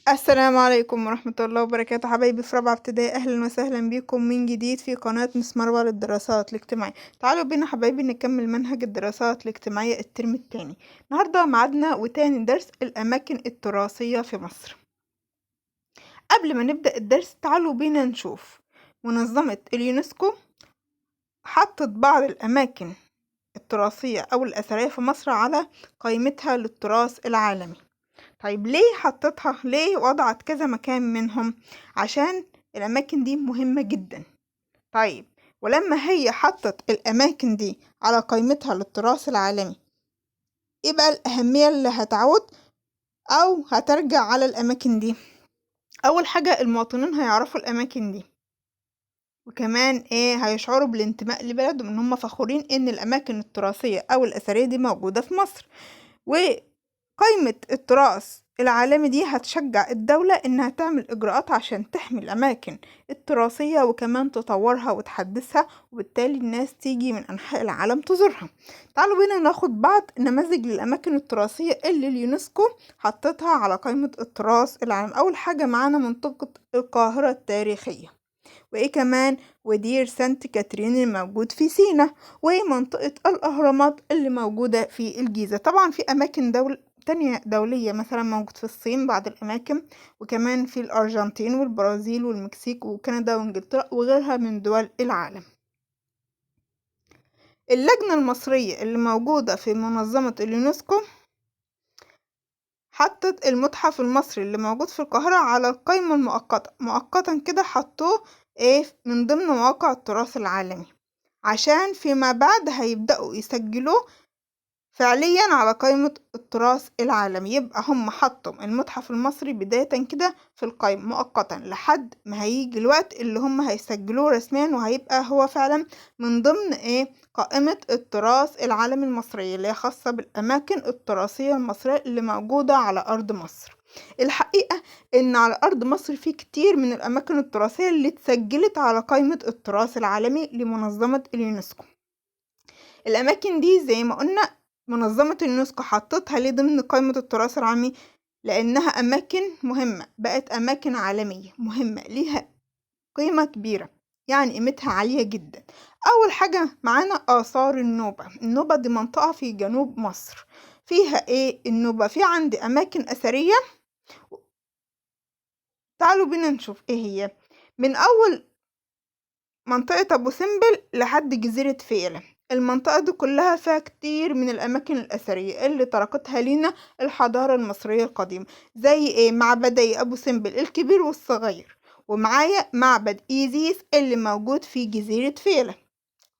السلام عليكم ورحمة الله وبركاته، حبايبي في رابعة ابتدائي. أهلا وسهلا بكم من جديد في قناة مس مروة للدراسات الاجتماعية. تعالوا بينا حبايبي نكمل منهج الدراسات الاجتماعية الترم التاني. النهاردة معادنا وتاني درس الأماكن التراثية في مصر. قبل ما نبدأ الدرس تعالوا بينا نشوف منظمة اليونسكو حطت بعض الأماكن التراثية أو الأثرية في مصر على قائمتها للتراث العالمي. طيب ليه حطتها؟ ليه وضعت كذا مكان منهم؟ عشان الأماكن دي مهمة جدا. طيب ولما هي حطت الأماكن دي على قائمتها للتراث العالمي، إيه بقى الأهمية اللي هتعود أو هترجع على الأماكن دي؟ أول حاجة المواطنين هيعرفوا الأماكن دي، وكمان هيشعروا بالانتماء لبلدهم، إن هم فخورين إن الأماكن التراثية أو الأثرية دي موجودة في مصر. وقائمة التراث العالمي دي هتشجع الدولة إنها تعمل إجراءات عشان تحمي الأماكن التراثية وكمان تطورها وتحدثها، وبالتالي الناس تيجي من أنحاء العالم تزورها. تعالوا بينا ناخد بعض نماذج للأماكن التراثية اللي اليونسكو حطتها على قائمة التراث العالمي. أول حاجة معانا منطقة القاهرة التاريخية، وإيه كمان ودير سانت كاترين الموجود في سينا، ومنطقة الأهرامات اللي موجودة في الجيزة. طبعا في أماكن تانية دولية مثلا موجود في الصين بعض الأماكن، وكمان في الأرجنتين والبرازيل والمكسيك وكندا وإنجلترا وغيرها من دول العالم. اللجنة المصرية اللي موجودة في منظمة اليونسكو حطت المتحف المصري اللي موجود في القاهرة على القائمة المؤقتة، مؤقتا كده حطوه من ضمن مواقع التراث العالمي، عشان فيما بعد هيبدأوا يسجلوه فعليا على قائمة التراث العالمي. يبقى هم حطوا المتحف المصري بداية كده في القائمة مؤقتا لحد ما هيجي الوقت اللي هم هيسجلوه رسميا، وهيبقى هو فعلا من ضمن قائمة التراث العالمي المصرية اللي هي خاصة بالأماكن التراثية المصرية اللي موجودة على أرض مصر. الحقيقة إن على أرض مصر في كتير من الأماكن التراثية اللي اتسجلت على قائمة التراث العالمي لمنظمة اليونسكو. الأماكن دي زي ما قلنا منظمة اليونسكو حطتها ليه ضمن قائمة التراث العالمي؟ لأنها أماكن مهمة، بقت أماكن عالمية مهمة ليها قيمة كبيرة، يعني قيمتها عالية جدا. أول حاجة معانا آثار النوبة. النوبة دي منطقة في جنوب مصر، فيها النوبة؟ في عندي أماكن أثرية. تعالوا بينا نشوف إيه هي. من أول منطقة أبو سمبل لحد جزيرة فيلة، المنطقة دي كلها فيها كتير من الأماكن الأثرية اللي تركتها لنا الحضارة المصرية القديمة، زي معبدي أبو سمبل الكبير والصغير، ومعايا معبد إيزيس اللي موجود في جزيرة فيلة.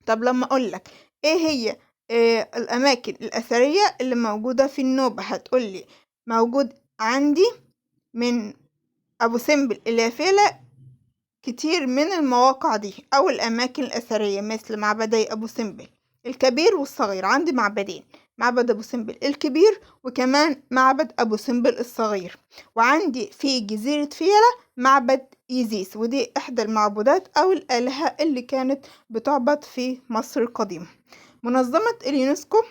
طب لما أقولك إيه هي الأماكن الأثرية اللي موجودة في النوبة، هتقولي موجود عندي من أبو سمبل إلى فيلة كتير من المواقع دي أو الأماكن الأثرية، مثل معبدي أبو سمبل الكبير والصغير. عندي معبدين، معبد أبو سمبل الكبير وكمان معبد أبو سمبل الصغير. وعندي في جزيرة فيلة معبد إيزيس، ودي إحدى المعبودات أو الآلهة اللي كانت بتعبد في مصر القديمة. منظمة اليونسكو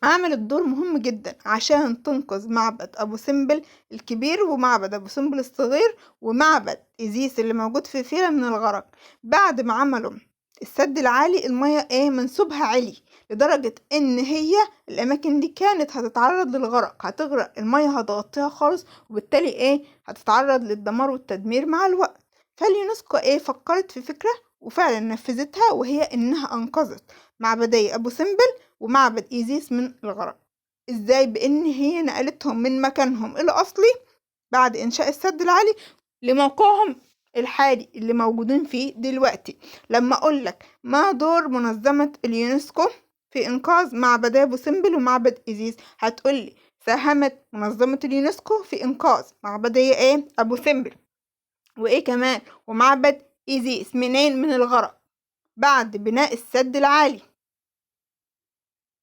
عملت دور مهم جدا عشان تنقذ معبد أبو سمبل الكبير ومعبد أبو سمبل الصغير ومعبد إيزيس اللي موجود في فيلة من الغرق. بعد ما عملوا السد العالي، المية منسوبها عالي لدرجة إن هي الأماكن دي كانت هتتعرض للغرق، هتغرق، المية هتغطيها خالص، وبالتالي هتتعرض للدمار والتدمير مع الوقت. فاليونسكو فكرت في فكرة وفعلا نفذتها، وهي إنها أنقذت معبدي أبو سمبل ومعبد إيزيس من الغرق. إزاي؟ بإن هي نقلتهم من مكانهم الأصلي بعد إنشاء السد العالي لموقعهم الحالي اللي موجودين فيه دلوقتي. لما أقولك ما دور منظمة اليونسكو في إنقاذ معبدي أبو سمبل ومعبد إيزيس، هتقولي ساهمت منظمة اليونسكو في إنقاذ معبدي أبو سمبل كمان ومعبد إيزيس من الغرق بعد بناء السد العالي،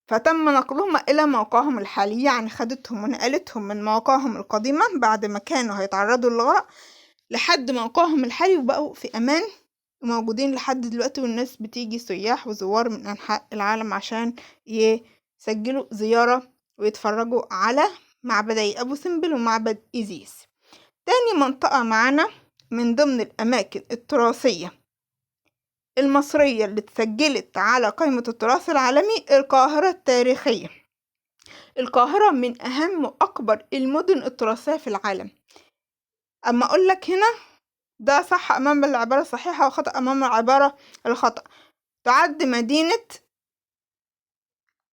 فتم نقلهم إلى موقعهم الحالي. يعني خدتهم ونقلتهم من مواقعهم القديمة بعد ما كانوا هيتعرضوا للغرق لحد موقعهم الحالي، وبقوا في أمان وموجودين لحد دلوقتي، والناس بتيجي سياح وزوار من أنحاء العالم عشان يسجلوا زيارة ويتفرجوا على معبدي أبو سمبل ومعبد إيزيس. تاني منطقة معانا من ضمن الأماكن التراثية المصرية اللي اتسجلت على قائمة التراث العالمي القاهرة التاريخية. القاهرة من أهم وأكبر المدن التراثية في العالم. أما أقولك هنا ده صح أمام العبارة الصحيحة وخطأ أمام العبارة الخطأ. تعد مدينة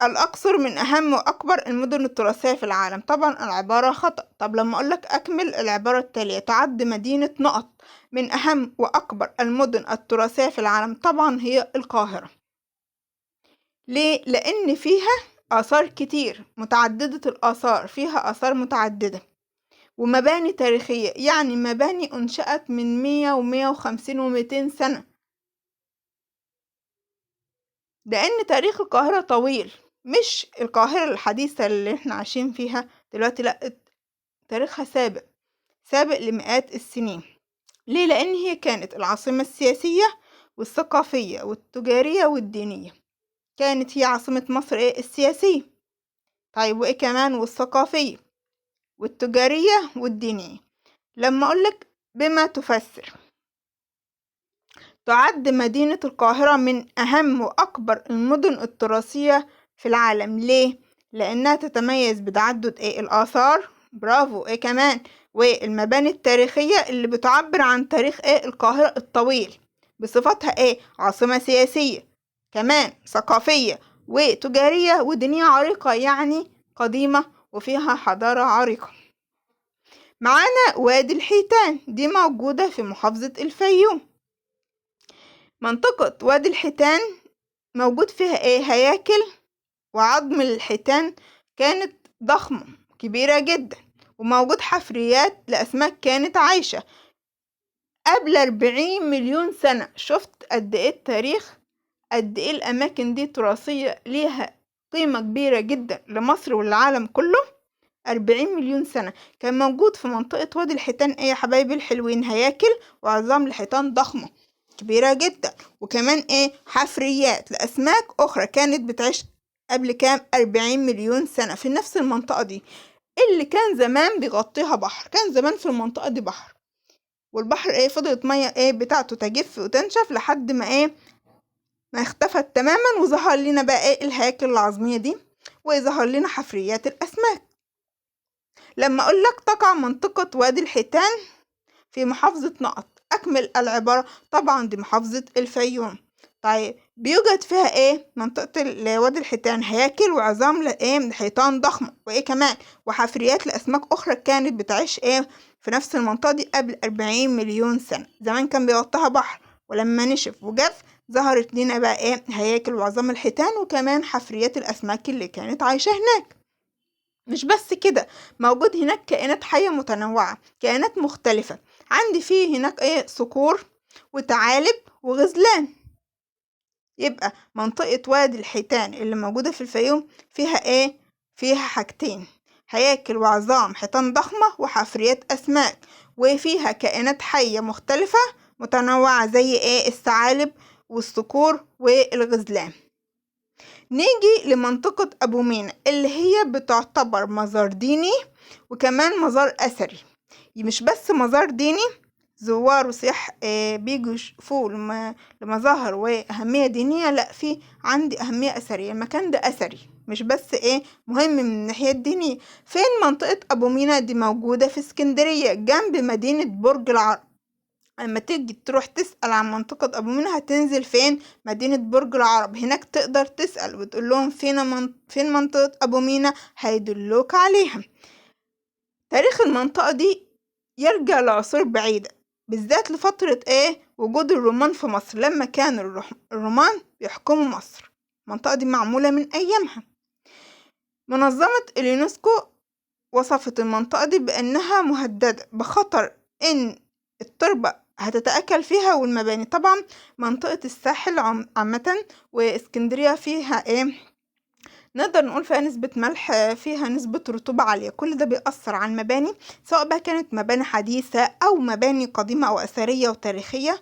الأقصر من أهم وأكبر المدن التراثية في العالم. طبعا العبارة خطأ. طب لما أقولك أكمل العبارة التالية. تعد مدينة نقط من أهم وأكبر المدن التراثية في العالم. طبعا هي القاهرة. ليه؟ لأن فيها آثار كتير متعددة الآثار، فيها آثار متعددة ومباني تاريخية، يعني مباني أنشأت من 100 و150 و200 سنة. لأن تاريخ القاهرة طويل، مش القاهرة الحديثة اللي احنا عايشين فيها دلوقتي، لأ، تاريخها سابق لمئات السنين. ليه؟ لأن هي كانت العاصمة السياسية والثقافية والتجارية والدينية. كانت هي عاصمة مصر السياسية. طيب وإيه كمان؟ والثقافية والتجارية والدينية. لما أقولك بما تفسر. تعد مدينة القاهرة من أهم وأكبر المدن التراثية في العالم. ليه؟ لأنها تتميز بتعدد الآثار، برافو، كمان والمباني التاريخية اللي بتعبر عن تاريخ القاهرة الطويل بصفتها عاصمة سياسية، كمان ثقافية وتجارية ودينية عريقة، يعني قديمة وفيها حضارة عريقة. معانا وادي الحيتان، دي موجودة في محافظة الفيوم. منطقة وادي الحيتان موجود فيها هياكل وعظم الحيتان كانت ضخمة كبيرة جدا، وموجود حفريات لأسماك كانت عايشة قبل 40 مليون سنة. شفت قد ايه التاريخ، قد ايه الأماكن دي تراثية ليها قيمة كبيرة جدا لمصر والعالم كله. 40 مليون سنة كان موجود في منطقة وادي الحيتان يا حبايبي الحلوين هياكل وعظام الحيتان ضخمة كبيرة جدا، وكمان حفريات لأسماك أخرى كانت بتعيش قبل كام 40 مليون سنة في نفس المنطقة دي اللي كان زمان بيغطيها بحر. كان زمان في المنطقة دي بحر، والبحر فضلت مية بتاعته تجف وتنشف لحد ما ما اختفت تماما، وظهر لنا بقى الهياكل العظمية دي، وظهر لنا حفريات الأسماك. لما أقولك تقع منطقة وادي الحيتان في محافظة نقط، أكمل العبارة. طبعا دي محافظة الفيوم. طيب بيوجد فيها منطقة وادي الحيتان هياكل وعظام لحيتان ضخمة كمان وحفريات لأسماك أخرى كانت بتعيش في نفس المنطقة دي قبل 40 مليون سنة. زمان كان بيغطيها بحر، ولما نشف وجف ظهرت لنا بقى هياكل وعظام الحيتان وكمان حفريات الأسماك اللي كانت عايشة هناك. مش بس كده، موجود هناك كائنات حية متنوعة، كائنات مختلفة. عندي فيه هناك صقور وثعالب وغزلان. يبقى منطقة وادي الحيتان اللي موجودة في الفيوم فيها فيها حاجتين: هياكل وعظام حيتان ضخمة وحفريات أسماك، وفيها كائنات حية مختلفة متنوعة زي الثعالب والصقور والغزلان. نيجي لمنطقة أبو مينا اللي هي بتعتبر مزار ديني وكمان مزار أثري. مش بس مزار ديني، زوار وسياح بيجوا يشوفوا لمظاهر وأهمية دينية، لأ، في عندي أهمية أثرية. المكان ده أثري مش بس مهم من الناحية الدينية. فين منطقة أبو مينا دي؟ موجودة في اسكندرية جنب مدينة برج العرب. لما تيجي تروح تسأل عن منطقة أبو مينا هتنزل فين؟ مدينة برج العرب. هناك تقدر تسأل وتقول لهم فين منطقة أبو مينا، هيدلوك عليها. تاريخ المنطقة دي يرجع لعصور بعيدة، بالذات لفترة وجود الرومان في مصر. لما كان الرومان بيحكموا مصر، المنطقة دي معمولة من أيامها. منظمة اليونسكو وصفت المنطقة دي بأنها مهددة بخطر إن التربة هتتأكل فيها والمباني. طبعا منطقة الساحل عامة واسكندرية فيها نقدر نقول فيها نسبة ملح، فيها نسبة رطوبة عالية. كل ده بيأثر على المباني، سواء بقى كانت مباني حديثة أو مباني قديمة أو أثرية وتاريخية.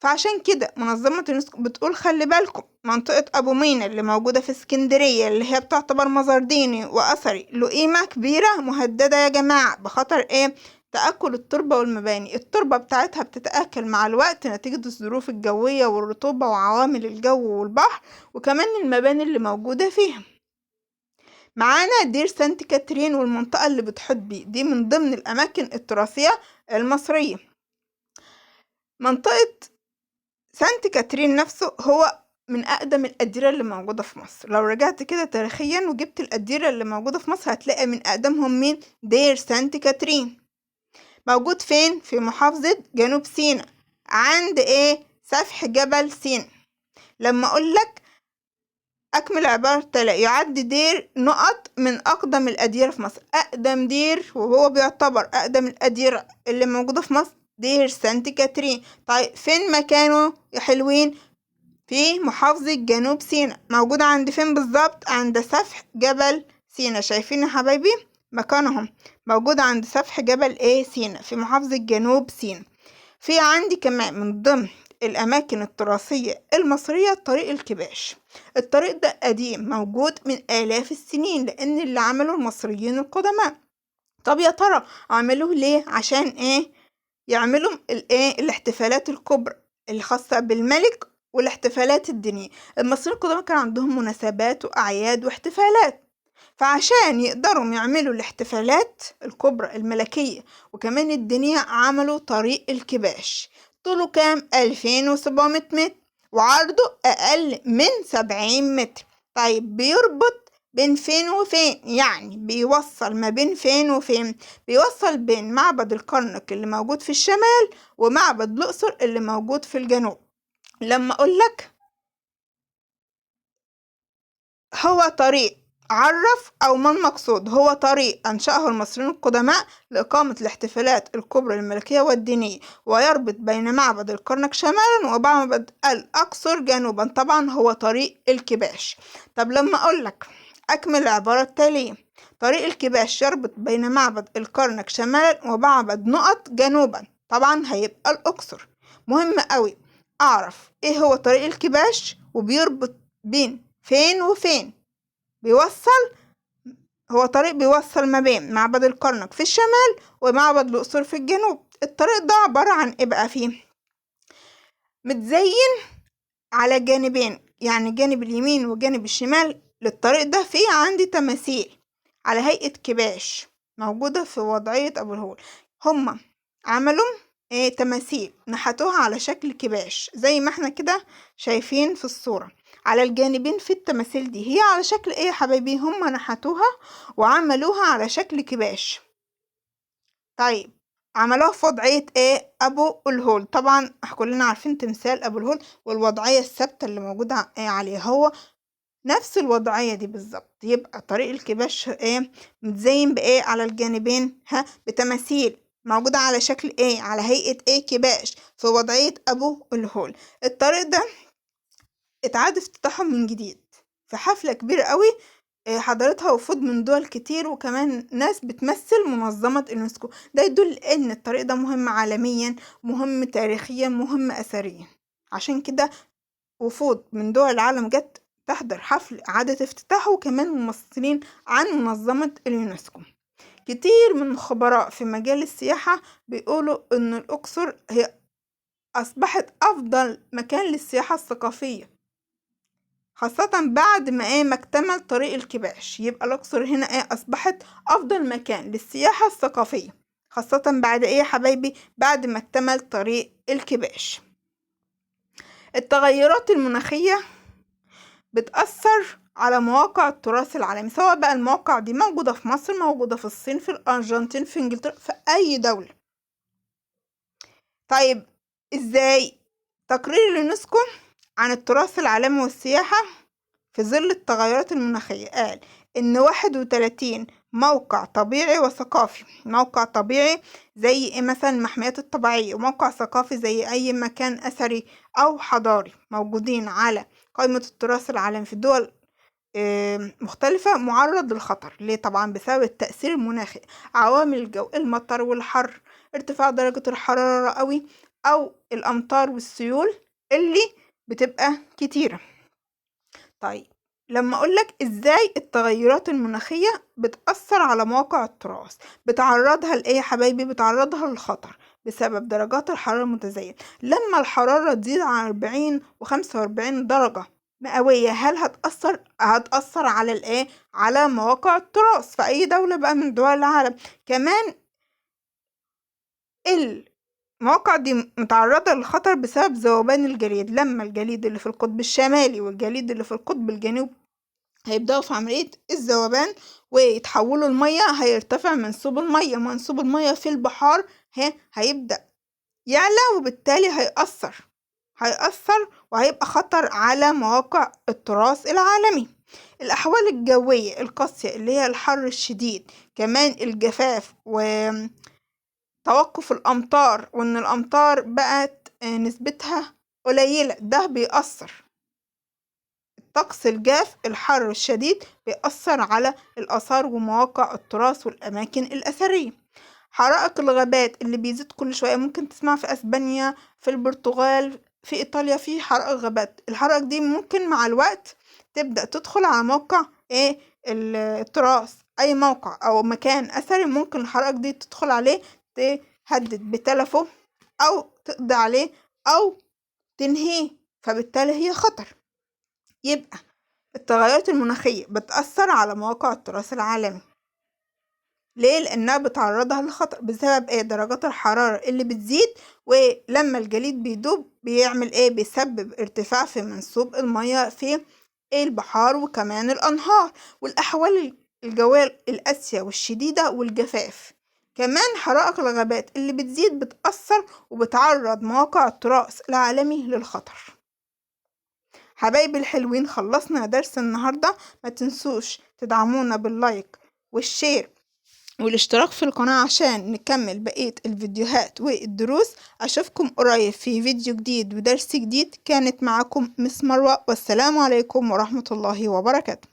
فعشان كده منظمة اليونسكو بتقول خلي بالكم منطقة أبو مينا اللي موجودة في اسكندرية اللي هي بتعتبر مزار ديني وأثري له قيمة كبيرة، مهددة يا جماعة بخطر تآكل التربة والمباني. التربة بتاعتها بتتآكل مع الوقت نتيجة الظروف الجوية والرطوبة وعوامل الجو والبحر، وكمان المباني اللي موجودة فيها. معانا دير سانت كاترين والمنطقة اللي بتحيط بيه، دي من ضمن الأماكن التراثية المصرية. منطقة سانت كاترين نفسه هو من أقدم الأديرة اللي موجودة في مصر. لو رجعت كده تاريخيا وجبت الأديرة اللي موجودة في مصر هتلاقي من أقدمهم مين؟ دير سانت كاترين. موجود فين؟ في محافظة جنوب سيناء، عند سفح جبل سيناء. لما أقولك أكمل عبارة تلا، يعد دير نقط من أقدم الأديرة في مصر. أقدم دير وهو بيعتبر أقدم الأديرة اللي موجودة في مصر دير سانت كاترين. طيب فين مكانه يا حلوين؟ في محافظة جنوب سيناء. موجودة عند فين بالظبط؟ عند سفح جبل سيناء. شايفين يا حبايبي مكانهم؟ موجودة عند سفح جبل سيناء في محافظة جنوب سيناء. في عندي كمان من ضمن الأماكن التراثية المصرية طريق الكباش. الطريق ده قديم، موجود من آلاف السنين، لأن اللي عمله المصريين القدماء. طب يا ترى عملوه ليه؟ عشان يعملوا الاحتفالات الكبرى الخاصة بالملك والاحتفالات الدينية. المصريين القدماء كان عندهم مناسبات وأعياد واحتفالات، فعشان يقدروا يعملوا الاحتفالات الكبرى الملكية وكمان الدينية عملوا طريق الكباش. طوله كام؟ 2700 متر، وعرضه أقل من 70 متر. طيب بيربط بين فين وفين؟ يعني بيوصل ما بين فين وفين؟ بيوصل بين معبد الكرنك اللي موجود في الشمال ومعبد الأقصر اللي موجود في الجنوب. لما أقولك هو طريق، عرف أو ما المقصود. هو طريق أنشأه المصريين القدماء لإقامة الاحتفالات الكبرى الملكية والدينية، ويربط بين معبد الكرنك شمالا ومعبد الأقصر جنوبا. طبعا هو طريق الكباش. طب لما أقولك أكمل العبارة التالية، طريق الكباش يربط بين معبد الكرنك شمالا ومعبد نقط جنوبا، طبعا هيبقى الأقصر. مهم قوي أعرف إيه هو طريق الكباش وبيربط بين فين وفين. هو طريق بيوصل ما بين معبد الكرنك في الشمال ومعبد الأقصر في الجنوب. الطريق ده عبارة عن إيه بقى؟ فيه متزين على جانبين، يعني جانب اليمين وجانب الشمال للطريق ده فيه عندي تماثيل على هيئة كباش موجودة في وضعية أبو الهول. هما عملوا تماثيل نحتوها على شكل كباش زي ما احنا كده شايفين في الصورة. على الجانبين في التماثيل دي هي على شكل يا حبايبي؟ هما نحتوها وعملوها على شكل كباش. طيب عملوها في وضعية أبو الهول. طبعا كلنا عارفين تمثال أبو الهول والوضعية الثابتة اللي موجودة عليه، هو نفس الوضعية دي بالظبط. يبقى طريق الكباش متزين على الجانبين بتماثيل موجودة على شكل على هيئة كباش في وضعية أبو الهول. الطريق ده اتعاد افتتاحه من جديد في حفلة كبيرة قوي حضرتها وفود من دول كتير وكمان ناس بتمثل منظمة اليونسكو. ده يدل ان الطريق ده مهم عالميا، مهم تاريخيا، مهم اثريا. عشان كده وفود من دول العالم جت تحضر حفل إعادة افتتاحه، وكمان ممثلين عن منظمة اليونسكو. كتير من الخبراء في مجال السياحة بيقولوا ان الأقصر هي أصبحت أفضل مكان للسياحة الثقافية، خاصة بعد ما اكتمل طريق الكباش. يبقى الأقصر هنا أصبحت أفضل مكان للسياحة الثقافية، خاصة بعد يا حبايبي؟ بعد ما اكتمل طريق الكباش. التغيرات المناخية بتأثر على مواقع التراث العالمي، سواء بقى المواقع دي موجودة في مصر، موجودة في الصين، في الأرجنتين، في إنجلترا، في أي دولة. طيب إزاي؟ تقرير اليونسكو عن التراث العالمي والسياحة في ظل التغيرات المناخية قال إن 31 موقع طبيعي وثقافي، موقع طبيعي زي مثلا المحميات الطبيعية، وموقع ثقافي زي أي مكان أثري أو حضاري موجودين على قائمة التراث العالمي في دول مختلفة معرض للخطر. ليه؟ طبعا بسبب التأثير المناخي، عوامل الجو، المطر والحر، ارتفاع درجة الحرارة قوي، أو الأمطار والسيول اللي بتبقى كتيرة. طيب لما أقولك إزاي التغيرات المناخية بتأثر على مواقع التراث، بتعرضها لإيه يا حبايبي؟ بتعرضها للخطر بسبب درجات الحرارة المتزايدة. لما الحرارة تزيد عن 40 و45 درجة مئوية، هل هتأثر على الإيه؟ على مواقع التراث في أي دولة بقى من دول العالم. كمان المواقع دي متعرضة للخطر بسبب ذوبان الجليد. لما الجليد اللي في القطب الشمالي والجليد اللي في القطب الجنوبي هيبدأوا في عملية الذوبان ويتحولوا المية، هيرتفع منسوب المية في البحار هيبدأ يعلى، وبالتالي هيأثر وهيبقى خطر على مواقع التراث العالمي. الأحوال الجوية القاسية اللي هي الحر الشديد، كمان الجفاف وتوقف الأمطار، وإن الأمطار بقت نسبتها قليلة، ده بيأثر. الطقس الجاف الحر الشديد بيأثر على الآثار ومواقع التراث والأماكن الأثرية. حرائق الغابات اللي بيزيد كل شوية، ممكن تسمع في أسبانيا، في البرتغال، في إيطاليا في حرائق غابات. الحرائق دي ممكن مع الوقت تبدأ تدخل على موقع التراث. أي موقع أو مكان أثري ممكن الحرائق دي تدخل عليه، تهدد بتلفه أو تقضي عليه أو تنهيه، فبالتالي هي خطر. يبقى التغيرات المناخية بتأثر على مواقع التراث العالمي. ليه؟ لأنها بتعرضها للخطر بسبب درجات الحرارة اللي بتزيد، ولما الجليد بيدوب بيعمل بيسبب ارتفاع في منسوب المياه في البحار وكمان الأنهار، والأحوال الجوية القاسية والشديدة والجفاف. كمان حرائق الغابات اللي بتزيد بتأثر وبتعرض مواقع التراث العالمي للخطر. حبايبي الحلوين، خلصنا درس النهاردة. ما تنسوش تدعمونا باللايك والشير والاشتراك في القناة عشان نكمل بقية الفيديوهات والدروس. أشوفكم قريب في فيديو جديد ودرس جديد. كانت معكم مس مروة، والسلام عليكم ورحمة الله وبركاته.